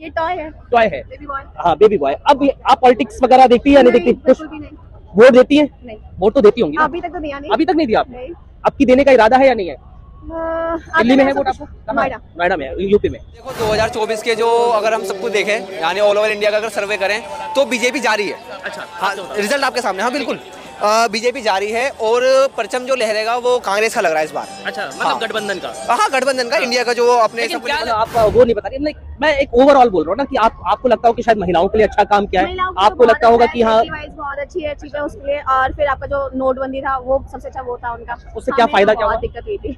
ये टॉय है। टॉय है, बेबी बॉय। हाँ बेबी बॉय। अब आप पॉलिटिक्स वगैरह देखती है या नहीं देखती? बिल्कुल भी नहीं। वोट देती है? नहीं। वोट तो देती होंगी ना? अभी तक तो दिया नहीं। अभी तक नहीं दिया आपने? नहीं। अब की देने का इरादा है या नहीं है? दिल्ली में है वोट आपको? नोएडा। नोएडा में, यूपी में। देखो 2024 के जो अगर हम सब कुछ देखें यानी ऑल ओवर इंडिया का अगर सर्वे करें तो बीजेपी जारी है। अच्छा, हाँ, रिजल्ट आपके सामने। हाँ बिल्कुल, बीजेपी जारी है और परचम जो लहरेगा वो कांग्रेस का लग रहा है इस बार। अच्छा, मतलब हाँ। गठबंधन का? हाँ, गठबंधन का, इंडिया का जो अपने लेकिन क्या आप वो नहीं बता रही, like, मैं एक ओवरऑल बोल रहा हूँ ना कि आपको लगता हो कि शायद महिलाओं के लिए अच्छा काम किया है, आपको लगता होगा कि हाँ बहुत अच्छी है चीजें उसके लिए, और फिर आपका जो नोटबंदी था वो सबसे अच्छा वो था उनका। उससे क्या फायदा, क्या हुआ? दिक्कत हुई थी।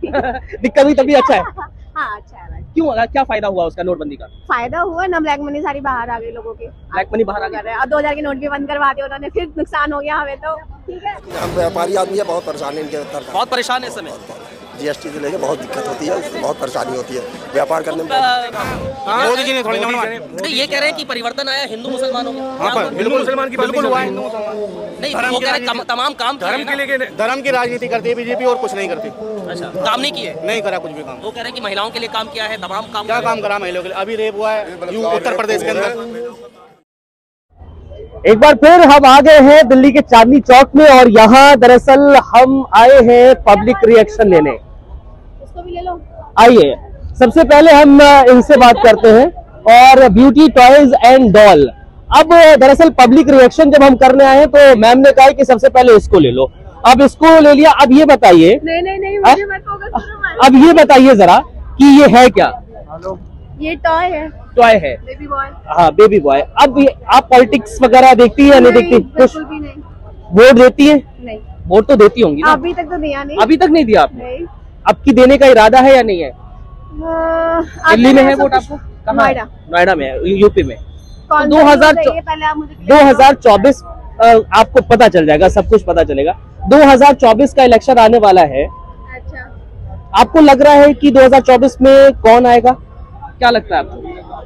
दिक्कत हुई तभी अच्छा है? हाँ अच्छा है। क्यों, क्या फायदा हुआ उसका नोटबंदी का? फायदा हुआ ना, ब्लैक मनी सारी बाहर आ गई लोगों की। ब्लैक मनी बाहर आ गई, अब 2000 के नोट भी बंद करवा दिए उन्होंने, फिर नुकसान हो गया हमें तो। ठीक है, हम व्यापारी आदमी है, बहुत परेशान है इनके तरफ। बहुत परेशान है इस समय। जीएसटी से लेके बहुत दिक्कत होती है, उससे बहुत परेशानी होती है व्यापार करने में। मोदी जी ने थोड़ी ये कह रहे हैं कि परिवर्तन आया हिंदू मुसलमानों में। हाँ, हिंदू मुसलमान की बिल्कुल हुआ है। नहीं, वो कह रहे हैं तमाम काम धर्म के लिए, धर्म की राजनीति करती है बीजेपी और कुछ नहीं करती। अच्छा, काम नहीं किए? नहीं करा कुछ भी काम। वो कह रहे हैं कि महिलाओं के लिए काम किया है, तमाम काम। क्या काम करा महिलाओं के लिए? अभी रेप हुआ है उत्तर प्रदेश के अंदर। एक बार फिर हम आ गए हैं दिल्ली के चांदनी चौक में और यहाँ दरअसल हम आए हैं पब्लिक रिएक्शन लेने। उसको भी ले लो। आइए, सबसे पहले हम इनसे बात करते हैं और ब्यूटी टॉयज एंड डॉल। अब दरअसल पब्लिक रिएक्शन जब हम करने आए हैं तो मैम ने कहा कि सबसे पहले इसको ले लो। अब इसको ले लिया। अब ये बताइए, नहीं मुझे मत फोकस करो। अब ये बताइए जरा कि ये है क्या? ये टॉय है। टॉय है, बेबी बॉय। हाँ बेबी बॉय। अब आप पॉलिटिक्स वगैरह देखती है या नहीं देखती? बिल्कुल भी नहीं। वोट देती है? नहीं। वोट तो देती होंगी ना? अभी तक तो दिया नहीं। अभी तक नहीं दिया आपने? नहीं। अब की देने का इरादा है या नहीं है? दिल्ली में है वोट आपको? नोएडा। नोएडा में, यूपी में। कौन 2024 आपको पता चल जाएगा, सब कुछ पता चलेगा। 2024 का इलेक्शन आने वाला है। अच्छा, आपको लग रहा है कि 2024 में कौन आएगा? क्या लगता है आपको?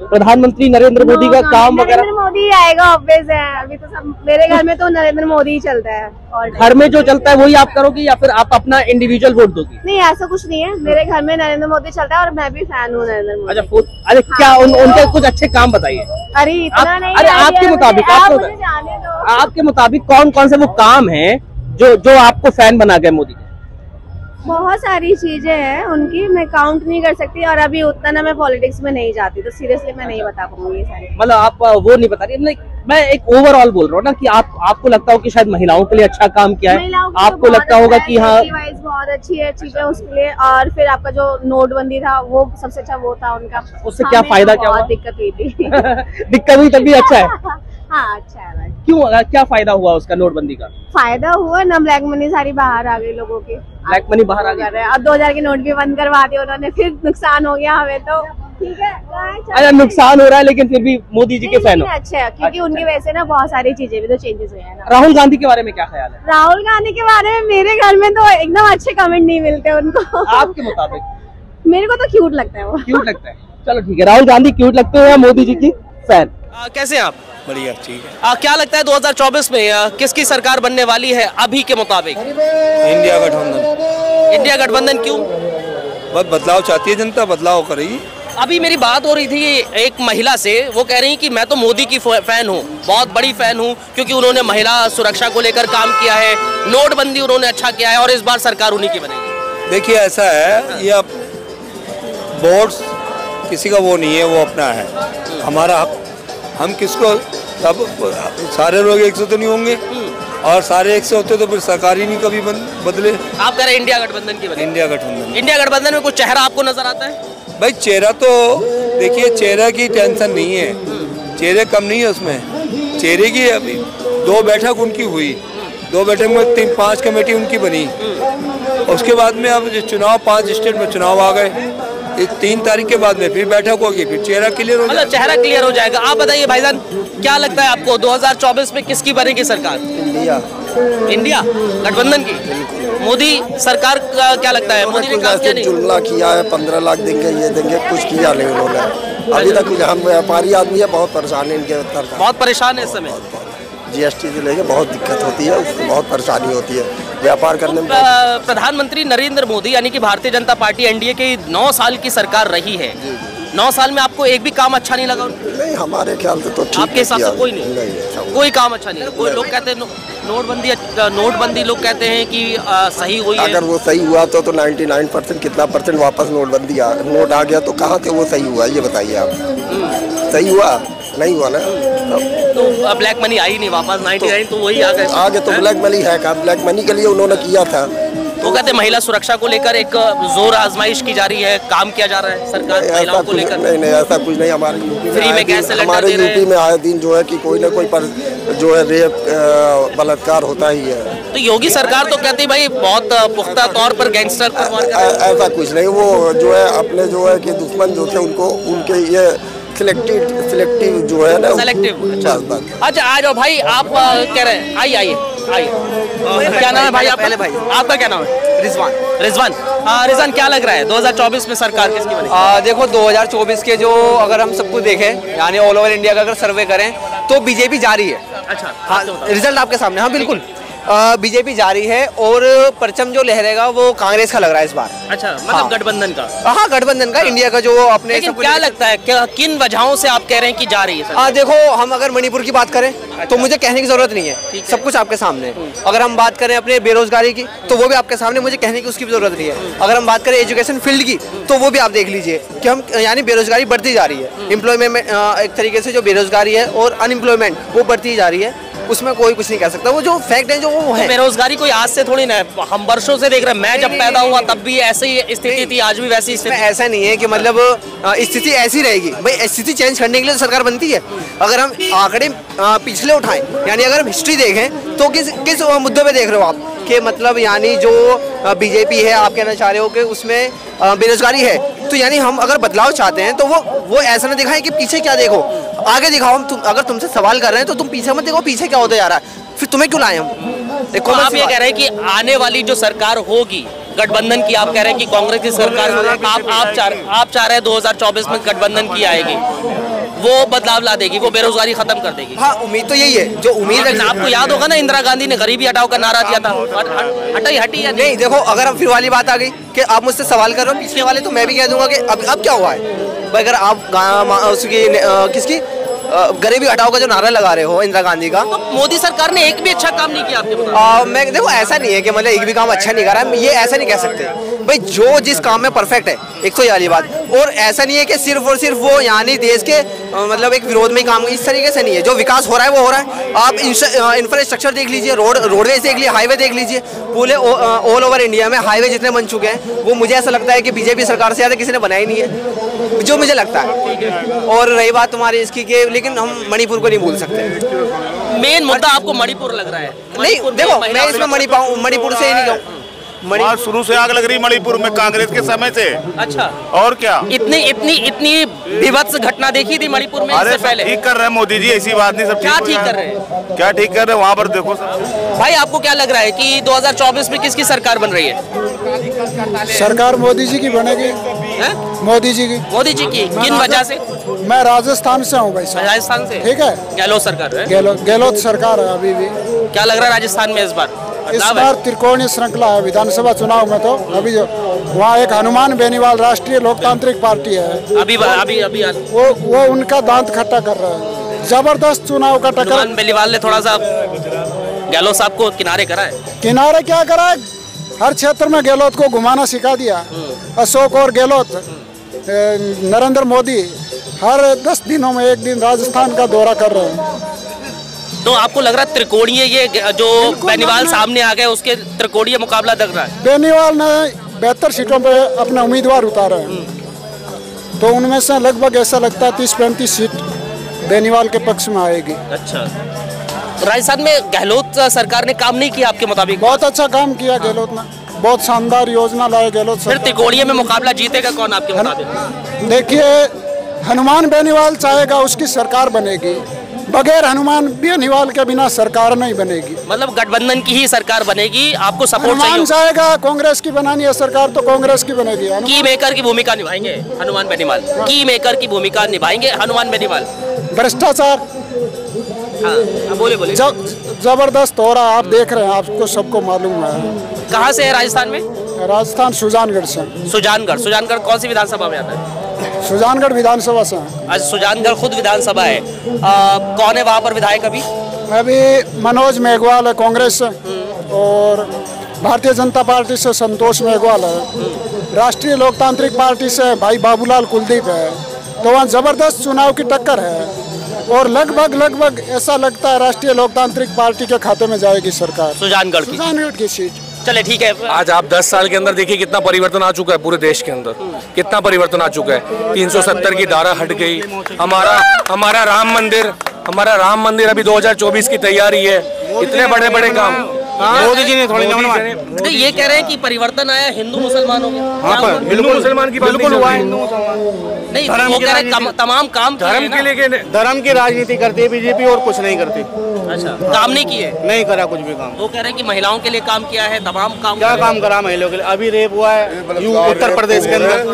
प्रधानमंत्री नरेंद्र मोदी का काम वगैरह? नरेंद्र मोदी आएगा, ऑब्वियस है। अभी तो सब मेरे घर में तो नरेंद्र मोदी ही चलता है। और घर में जो चलता है वही आप करोगे या फिर आप अपना इंडिविजुअल वोट दोगे? नहीं, ऐसा कुछ नहीं है। मेरे घर में नरेंद्र मोदी चलता है और मैं भी फैन हूँ नरेंद्र मोदी। अच्छा, अरे क्या उनके कुछ अच्छे काम बताइए। अरे इतना नहीं। अरे आपके मुताबिक, आपके मुताबिक कौन कौन से वो काम है जो आपको फैन बना गए मोदी के? बहुत सारी चीजें हैं उनकी, मैं काउंट नहीं कर सकती और अभी उतना ना मैं पॉलिटिक्स में नहीं जाती, तो सीरियसली मैं नहीं बता पाऊंगी ये सारी। मतलब आप वो नहीं बता रही, मैं एक ओवरऑल बोल रहा हूँ ना कि आपको लगता हो कि शायद महिलाओं के लिए अच्छा काम किया है, आपको लगता होगा कि हाँ बहुत अच्छी है चीजें उसके लिए, और फिर आपका जो नोटबंदी था वो सबसे अच्छा वो था उनका। उससे क्या फायदा, क्या हुआ? दिक्कत हुई थी। दिक्कत हुई तभी अच्छा है? हाँ अच्छा है भाई। क्यों, क्या फायदा हुआ उसका नोटबंदी का? फायदा हुआ ना, ब्लैक मनी सारी बाहर आ गई लोगों की। ब्लैक मनी बाहर आ गई। अब 2000 के नोट भी बंद करवा दिए उन्होंने, फिर नुकसान हो गया हमें तो। ठीक है, अच्छा नुकसान हो रहा है लेकिन फिर भी मोदी जी के फैन हो? अच्छा है, क्योंकि उनकी वजह से ना बहुत सारी चीजें भी तो चेंजेस हुए हैं ना। राहुल गांधी के बारे में क्या ख्याल है? राहुल गांधी के बारे में मेरे घर में तो एकदम अच्छे कमेंट नहीं मिलते उनको। आपके मुताबिक? मेरे को तो क्यूट लगता है वो। क्यूट लगता है, चलो ठीक है। राहुल गांधी क्यूट लगते हैं, मोदी जी की फैन। कैसे हैं आप? बढ़िया, ठीक है। क्या लगता है 2024 में किसकी सरकार बनने वाली है अभी के मुताबिक? इंडिया गठबंधन। इंडिया गठबंधन क्यों? बहुत बदलाव चाहती है जनता, बदलाव करेगी। अभी मेरी बात हो रही थी एक महिला से, वो कह रही कि मैं तो मोदी की फैन हूँ, बहुत बड़ी फैन हूँ, क्योंकि उन्होंने महिला सुरक्षा को लेकर काम किया है, नोटबंदी उन्होंने अच्छा किया है और इस बार सरकार उन्हीं की बनेगी। देखिए ऐसा है, ये अब वोट्स किसी का वो नहीं है, वो अपना है, हमारा हक। हम किसको, सब सारे लोग एक से तो नहीं होंगे, और सारे एक से होते तो फिर सरकार ही नहीं कभी बदले। आप कह रहे हैं इंडिया गठबंधन की बनेगी? इंडिया गठबंधन। इंडिया गठबंधन में कुछ चेहरा आपको नजर आता है? भाई चेहरा तो देखिए, चेहरा की टेंशन नहीं है, चेहरे कम नहीं है उसमें। चेहरे की अभी 2 बैठक उनकी हुई, 2 बैठक में 3-5 कमेटी उनकी बनी। उसके बाद में अब जो चुनाव 5 स्टेट में चुनाव आ गए, 3 तारीख के बाद में फिर बैठक होगी, फिर चेहरा क्लियर हो जाएगा। चेहरा क्लियर हो जाएगा। आप बताइए भाईजान, क्या लगता है आपको 2024 में किसकी बनेगी सरकार? इंडिया गठबंधन की। मोदी सरकार का क्या लगता है? मोदी ने काम किया नहीं? जुमला किया है, 15 लाख देंगे, ये देंगे, कुछ किया नहीं उन्होंने अभी तक। हम व्यापारी आदमी है, बहुत परेशान है इनके तरफ। बहुत परेशान है इस समय। जीएसटी से लेके बहुत दिक्कत होती है, उससे बहुत परेशानी होती है व्यापार करने में। प्रधानमंत्री नरेंद्र मोदी यानी कि भारतीय जनता पार्टी एनडीए की 9 साल की सरकार रही है। 9 साल में आपको एक भी काम अच्छा नहीं लगा? नहीं, हमारे ख्याल से तो ठीक। आपके हिसाब से कोई नहीं? अच्छा कोई काम अच्छा नहीं? कोई लोग कहते हैं नोटबंदी लोग कहते हैं कि सही हुई है। अगर वो सही हुआ तो 99% कितना परसेंट वापस नोट आ गया, तो कहाँ से वो सही हुआ ये बताइए आप। सही हुआ नहीं हुआ ना, तो ब्लैक मनी आई नहीं वापस 99, तो वही आ गए। आगे तो ब्लैक मनी है का, ब्लैक मनी के लिए उन्होंने किया था। वो कहते हैं महिला सुरक्षा को लेकर एक जोर आजमाइश की जा रही है, काम किया जा रहा है सरकार महिलाओं को लेकर। नहीं, ऐसा कुछ नहीं। हमारे यूपी फ्री में गैस सिलेंडर हमारे यूपी में आए दिन जो है कि कोई ना कोई पर जो है रेप बलात्कार होता ही है। तो योगी सरकार तो कहती है भाई बहुत पुख्ता तौर पर गैंगस्टर पर ऐसा कुछ नहीं। वो जो है अपने जो है कि दुश्मन जो थे उनको उनके ये सिलेक्टिव जो है ना, सिलेक्टिव। अच्छा आ जाओ भाई, आप कह रहे हैं आइए। क्या नाम है भाई आपका? आपका क्या नाम है? रिजवान, क्या लग रहा है 2024 में सरकार किसकी बनेगी? देखो 2024 के जो अगर हम सब कुछ देखें, यानी ऑल ओवर इंडिया का अगर सर्वे करें तो बीजेपी जा रही है। अच्छा, हाँ, रिजल्ट आपके सामने। हाँ बिल्कुल, बीजेपी जा रही है और परचम जो लहरेगा वो कांग्रेस का लग रहा है इस बार। अच्छा, मतलब गठबंधन का? हाँ, गठबंधन का, इंडिया का जो अपने। लेकिन क्या लगता है किन वजहों से आप कह रहे हैं कि जा रही है? देखो हम अगर मणिपुर की बात करें तो मुझे कहने की जरूरत नहीं है, सब कुछ आपके सामने है। अगर हम बात करें अपने बेरोजगारी की तो वो भी आपके सामने, मुझे कहने की उसकी भी जरूरत नहीं है। अगर हम बात करें एजुकेशन फील्ड की तो वो भी आप देख लीजिए कि हम यानी बेरोजगारी बढ़ती जा रही है। एम्प्लॉयमेंट में एक तरीके से जो बेरोजगारी है और अनएम्प्लॉयमेंट वो बढ़ती जा रही है, उसमें कोई कुछ नहीं कह सकता। वो जो फैक्ट है जो वो है। बेरोजगारी कोई आज से थोड़ी ना है, हम वर्षों से देख रहे हैं। मैं जब पैदा हुआ तब भी ऐसी ही स्थिति थी, आज भी वैसी स्थिति। ऐसा नहीं है कि मतलब स्थिति ऐसी रहेगी भाई। स्थिति चेंज करने के लिए सरकार बनती है। अगर हम आंकड़े पिछले उठाएं, यानी अगर हम हिस्ट्री देखें तो किस मुद्दों पे देख रहे हो आप कि मतलब यानी जो बीजेपी है, आप कहना चाह रहे हो कि उसमें बेरोजगारी है, तो यानी हम अगर बदलाव चाहते हैं तो वो ऐसा ना दिखाएं कि पीछे क्या देखो, आगे दिखाओ। हम अगर तुमसे सवाल कर रहे हैं तो तुम पीछे मत देखो पीछे क्या होता जा रहा है, फिर तुम्हें क्यों लाए हम। देखो आप ये कह रहे हैं कि आने वाली जो सरकार होगी गठबंधन की, आप कह रहे हैं कि कांग्रेस की सरकार आप चाह रहे हैं 2024 में गठबंधन की आएगी, वो बदलाव ला देगी, वो बेरोजगारी खत्म कर देगी। हाँ, उम्मीद तो यही है। जो उम्मीद है, आपको याद होगा ना इंदिरा गांधी ने गरीबी हटाओ का नारा दिया था, हटी या नहीं। देखो अगर हम फिर वाली बात आ गई कि आप मुझसे सवाल कर रहे हो पिछले वाले, तो मैं भी कह दूंगा कि अब क्या हुआ है। अगर आप उसकी किसकी गरीबी हटाओ का जो नारा लगा रहे हो इंदिरा गांधी का, तो मोदी सरकार ने एक भी अच्छा काम नहीं किया आपके? मैं देखो ऐसा नहीं है कि मतलब एक भी काम अच्छा नहीं कर रहा है, ये ऐसा नहीं कह सकते भाई। जो जिस काम में परफेक्ट है, एक तो ये वाली बात। और ऐसा नहीं है कि सिर्फ और सिर्फ वो यानी देश के मतलब एक विरोध में काम, इस तरीके से नहीं है। जो विकास हो रहा है वो हो रहा है। आप इंफ्रास्ट्रक्चर देख लीजिए, रोडवेज देख लीजिए, हाईवे देख लीजिए, पूरे ऑल ओवर इंडिया में हाईवे जितने बन चुके हैं वो मुझे ऐसा लगता है कि बीजेपी सरकार से ज़्यादा किसी ने बनाया ही नहीं है, जो मुझे लगता है। और रही बात तुम्हारी इसकी कि लेकिन हम मणिपुर को नहीं भूल सकते। मेन मुद्दा आपको मणिपुर लग रहा है? नहीं देखो, मैं इसमें मणिपुर से ही नहीं कहूँ। वहाँ शुरू से आग लग रही मणिपुर में कांग्रेस के समय से। अच्छा, और क्या इतनी विभत्स घटना देखी थी मणिपुर में? अरे पहले ठीक कर रहे हैं मोदी जी, ऐसी बात नहीं। सब क्या ठीक कर रहे हैं? क्या ठीक कर रहे हैं वहाँ पर देखो भाई। आपको क्या लग रहा है कि 2024 में किसकी सरकार बन रही है? सरकार मोदी जी की बनेगी। मोदी जी की किन वजह से? मैं राजस्थान से हूँ भाई साहब। राजस्थान से? ठीक है, गहलोत सरकार है। गहलोत सरकार है अभी भी। क्या लग रहा है राजस्थान में इस बार त्रिकोणीय श्रृंखला है विधानसभा चुनाव में। तो अभी जो वहाँ एक हनुमान बेनीवाल राष्ट्रीय लोकतांत्रिक पार्टी है, अभी वो उनका दांत खट्टा कर रहा है। जबरदस्त चुनाव का टक्कर। हनुमान बेनीवाल ने थोड़ा सा गहलोत साहब को किनारे करा है। किनारे क्या करा है, हर क्षेत्र में गहलोत को घुमाना सिखा दिया। अशोक और गहलोत, नरेंद्र मोदी हर 10 दिनों में एक दिन राजस्थान का दौरा कर रहे हैं। तो आपको लग रहा है त्रिकोणीय ये जो बेनीवाल सामने आ गए उसके त्रिकोणीय मुकाबला लग रहा है? बेनीवाल ने 72 सीटों पे अपने उम्मीदवार उतारे हैं, तो उनमें से लगभग ऐसा लगता है 30-35 सीट बेनीवाल के पक्ष में आएगी। अच्छा, राजस्थान में गहलोत सरकार ने काम नहीं किया आपके मुताबिक? बहुत अच्छा काम किया गहलोत ने, बहुत शानदार योजना लाए गहलोत। फिर त्रिकोणीय में मुकाबला जीतेगा कौन आपके मुताबिक? देखिए, हनुमान बेनीवाल चाहेगा उसकी सरकार बनेगी, बगैर हनुमान बेनीवाल के बिना सरकार नहीं बनेगी। मतलब गठबंधन की ही सरकार बनेगी, आपको सपोर्ट चाहिए? हनुमान चाहेगा कांग्रेस की बनानी है सरकार तो कांग्रेस की बनेगी। की मेकर की भूमिका निभाएंगे हनुमान बेनीवाल? की मेकर की भूमिका निभाएंगे हनुमान बेनीवाल? भ्रष्टाचार बोले जबरदस्त हो रहा है, आप देख रहे हैं, आपको सबको मालूम है। कहाँ से है राजस्थान में? राजस्थान सुजानगढ़ से। सुजानगढ़ कौन सी विधानसभा में आता है? सुजानगढ़ विधानसभा से हैं। आज सुजानगढ़ खुद विधानसभा है, कौन है वहाँ पर विधायक अभी? अभी मनोज मेघवाल है कांग्रेस से, और भारतीय जनता पार्टी से संतोष मेघवाल है, राष्ट्रीय लोकतांत्रिक पार्टी से भाई बाबूलाल कुलदीप है। तो वहाँ जबरदस्त चुनाव की टक्कर है, और लगभग ऐसा लगता है राष्ट्रीय लोकतांत्रिक पार्टी के खाते में जाएगी सरकार, सुजानगढ़ की सीट। चले ठीक है। आज आप 10 साल के अंदर देखिए कितना परिवर्तन आ चुका है पूरे देश के अंदर, कितना परिवर्तन आ चुका है। 370 की धारा हट गई, हमारा राम मंदिर अभी 2024 की तैयारी है, इतने बड़े बड़े काम मोदी जी ने थोड़ी नहीं, ये कह रहे हैं कि परिवर्तन आया, हिंदू मुसलमान हो गया। हाँ पर हिंदू मुसलमान की बिल्कुल हुआ है। नहीं, वो कह रहे हैं तमाम काम धर्म के लिए, धर्म की राजनीति करती है बीजेपी और कुछ नहीं करती। अच्छा, काम नहीं किए? नहीं करा कुछ भी काम। वो कह रहे हैं कि महिलाओं के लिए काम किया है, तमाम काम। क्या काम करा महिलाओं के लिए? अभी रेप हुआ है उत्तर प्रदेश के अंदर,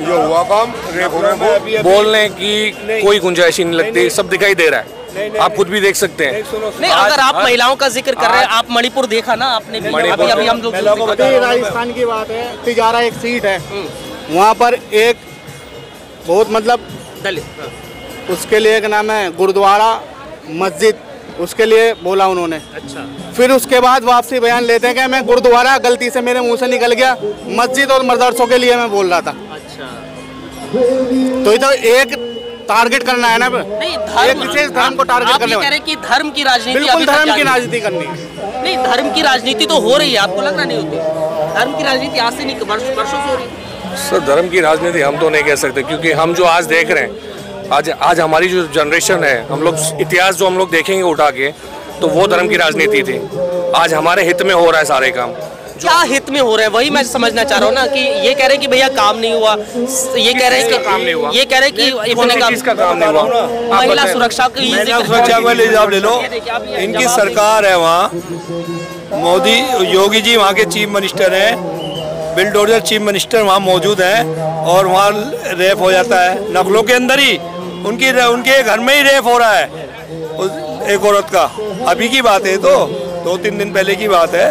जो हुआ काम रेप होने में बोलने की कोई गुंजाइश नहीं लगती, सब दिखाई दे रहा है, आप खुद भी देख सकते हैं। नहीं, अगर आप महिलाओं का जिक्र कर रहे हैं, आप मणिपुर देखा ना आपने? अभी हम लोग राजस्थान की बात है, तिजारा एक सीट है, वहाँ पर एक बहुत मतलब दलित, उसके लिए एक नाम है गुरुद्वारा मस्जिद, उसके लिए बोला उन्होंने। अच्छा, फिर उसके बाद वापसी बयान लेते हैं कि मैं गुरुद्वारा गलती से मेरे मुंह से निकल गया, मस्जिद और मदरसों के लिए मैं बोल रहा था। अच्छा, तो ये तो एक टारगेट करना है ना, नहीं एक विशेष धर्म को टारगेट करने कह रहे हैं कि धर्म की राजनीति, बिल्कुल धर्म की राजनीति करनी है। नहीं, धर्म की राजनीति तो हो रही है, आपको लग रहा नहीं होती? धर्म की राजनीति आज से नहीं, वर्षों से हो रही है। सर धर्म की राजनीति हम तो नहीं कह सकते, क्योंकि हम जो आज देख रहे हैं, आज हमारी जो जनरेशन है, हम लोग इतिहास जो हम लोग देखेंगे उठा के, तो वो धर्म की राजनीति थी। आज हमारे हित में हो रहा है सारे काम। क्या हित में हो रहा है वही मैं समझना चाह रहा हूँ ना, कि ये कह रहे हैं कि भैया काम नहीं हुआ, ये कह रहे हैं कि काम नहीं हुआ, ये कह रहे हैं कि इतने काम नहीं हुआ। महिला सुरक्षा की ले लो, इनकी सरकार है वहाँ, मोदी योगी जी वहाँ के चीफ मिनिस्टर हैं, बिल्डोजर चीफ मिनिस्टर वहाँ मौजूद हैं, और वहाँ रेप हो जाता है नकलों के अंदर ही, उनके घर में ही रेप हो रहा है एक औरत का। अभी की बात है, तो 2-3 दिन पहले की बात है,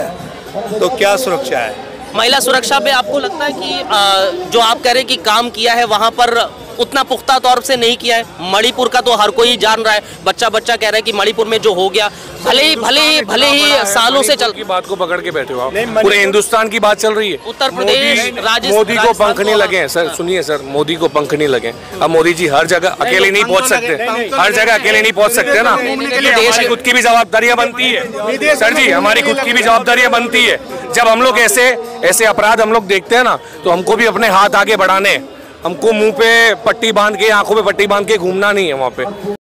तो क्या सुरक्षा है? महिला सुरक्षा पे आपको लगता है कि जो आप कह रहे हैं कि काम किया है वहाँ पर उतना पुख्ता तौर से नहीं किया है? मणिपुर का तो हर कोई जान रहा है, बच्चा बच्चा कह रहा है कि मणिपुर में जो हो गया, भले ही सालों से चल की बात को पकड़ के बैठे हो आप, पूरे हिंदुस्तान की बात चल रही है। उत्तर प्रदेश, मोदी को पंख नहीं लगे सर, सुनिए सर, मोदी को पंख नहीं लगे। अब मोदी जी हर जगह अकेले नहीं पहुंच सकते, हर जगह अकेले नहीं पहुंच सकते ना, देश की खुद की भी जवाबदारियां बनती है सर जी, हमारी खुद की भी जवाबदारियां बनती है। जब हम लोग ऐसे अपराध हम लोग देखते हैं ना, तो हमको भी अपने हाथ आगे बढ़ाने, हमको मुंह पे पट्टी बांध के, आंखों पे पट्टी बांध के घूमना नहीं है वहाँ पे।